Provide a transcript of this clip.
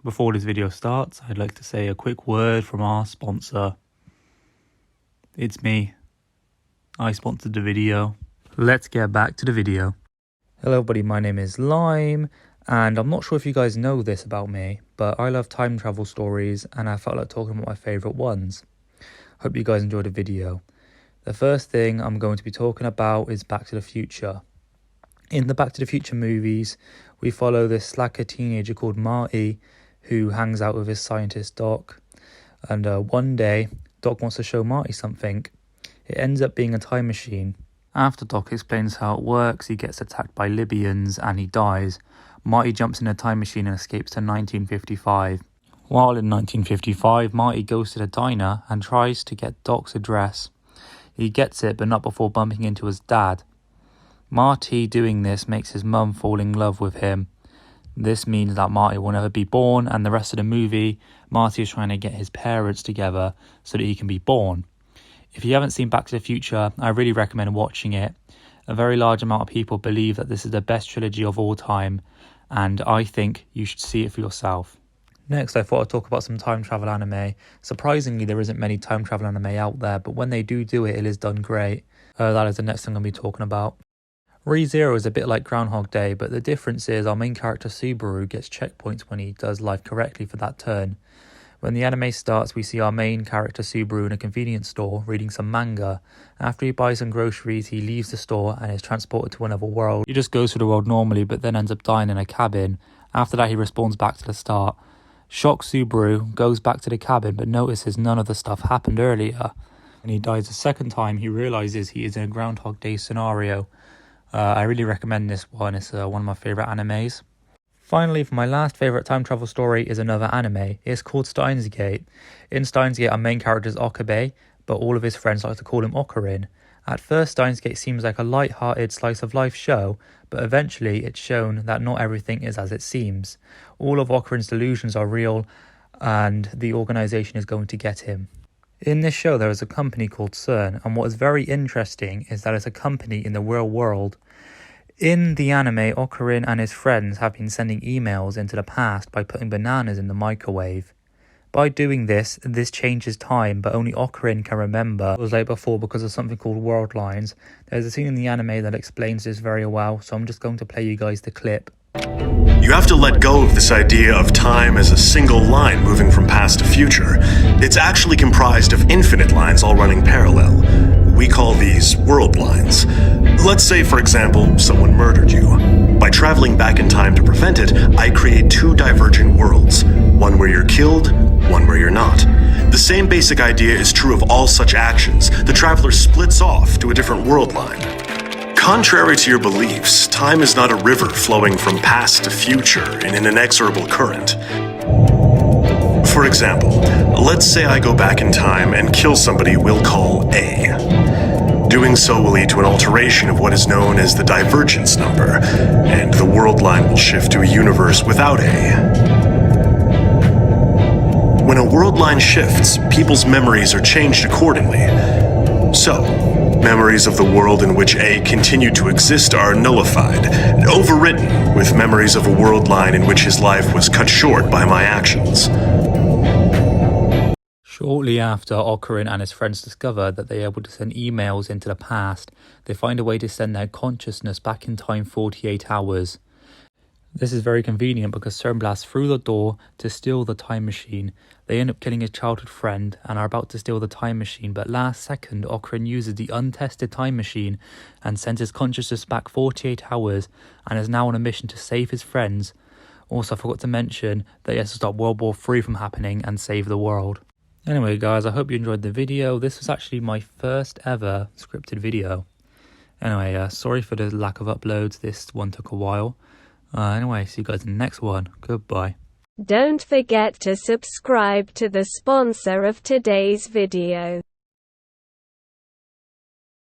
Before this video starts, I'd like to say a quick word from our sponsor. It's me. I sponsored the video. Let's get back to the video. Hello everybody, my name is Lime, and I'm not sure if you guys know this about me, but I love time travel stories and I felt like talking about my favourite ones. Hope you guys enjoyed the video. The first thing I'm going to be talking about is Back to the Future. In the Back to the Future movies, we follow this slacker teenager called Marty who hangs out with his scientist Doc. And one day, Doc wants to show Marty something. It ends up being a time machine. After Doc explains how it works, he gets attacked by Libyans and he dies. Marty jumps in a time machine and escapes to 1955. While in 1955, Marty goes to the diner and tries to get Doc's address. He gets it, but not before bumping into his dad. Marty doing this makes his mum fall in love with him. This means that Marty will never be born, and the rest of the movie, Marty is trying to get his parents together so that he can be born. If you haven't seen Back to the Future, I really recommend watching it. A very large amount of people believe that this is the best trilogy of all time, and I think you should see it for yourself. Next, I thought I'd talk about some time travel anime. Surprisingly, there isn't many time travel anime out there, but when they do it, it is done great. That is the next thing I'm going to be talking about. ReZero is a bit like Groundhog Day, but the difference is our main character Subaru gets checkpoints when he does life correctly for that turn. When the anime starts, we see our main character Subaru in a convenience store reading some manga. After he buys some groceries, he leaves the store and is transported to another world. He just goes through the world normally, but then ends up dying in a cabin. After that, he respawns back to the start. Shocked Subaru goes back to the cabin, but notices none of the stuff happened earlier. When he dies a second time, he realizes he is in a Groundhog Day scenario. I really recommend this one. It's one of my favourite animes. Finally, for my last favourite time travel story is another anime. It's called Steins Gate. In Steins Gate, our main character is Okabe, but all of his friends like to call him Ocarin. At first, Steins Gate seems like a light-hearted slice-of-life show, but eventually it's shown that not everything is as it seems. All of Ocarin's delusions are real, and the organisation is going to get him. In this show, there is a company called CERN, and what is very interesting is that it's a company in the real world. In the anime, Ocarin and his friends have been sending emails into the past by putting bananas in the microwave. By doing this changes time, but only Ocarin can remember it was like before because of something called world lines. There's a scene in the anime that explains this very well, so I'm just going to play you guys the clip. You have to let go of this idea of time as a single line moving from past to future. It's actually comprised of infinite lines all running parallel. We call these world lines. Let's say, for example, someone murdered you. By traveling back in time to prevent it, I create two divergent worlds. One where you're killed, one where you're not. The same basic idea is true of all such actions. The traveler splits off to a different world line. Contrary to your beliefs, time is not a river flowing from past to future in an inexorable current. For example, let's say I go back in time and kill somebody we'll call A. Doing so will lead to an alteration of what is known as the divergence number, and the world line will shift to a universe without A. When a world line shifts, people's memories are changed accordingly. So, memories of the world in which A continued to exist are nullified and overwritten with memories of a world line in which his life was cut short by my actions. Shortly after Ocarin and his friends discover that they are able to send emails into the past, they find a way to send their consciousness back in time 48 hours. This is very convenient because CERN blasts through the door to steal the time machine. They end up killing his childhood friend and are about to steal the time machine, but last second Ocarin uses the untested time machine and sends his consciousness back 48 hours and is now on a mission to save his friends. Also, I forgot to mention that he has to stop World War III from happening and save the world. Anyway guys, I hope you enjoyed the video. This was actually my first ever scripted video. Anyway, sorry for the lack of uploads. This one took a while. Anyway, see you guys in the next one. Goodbye. Don't forget to subscribe to the sponsor of today's video.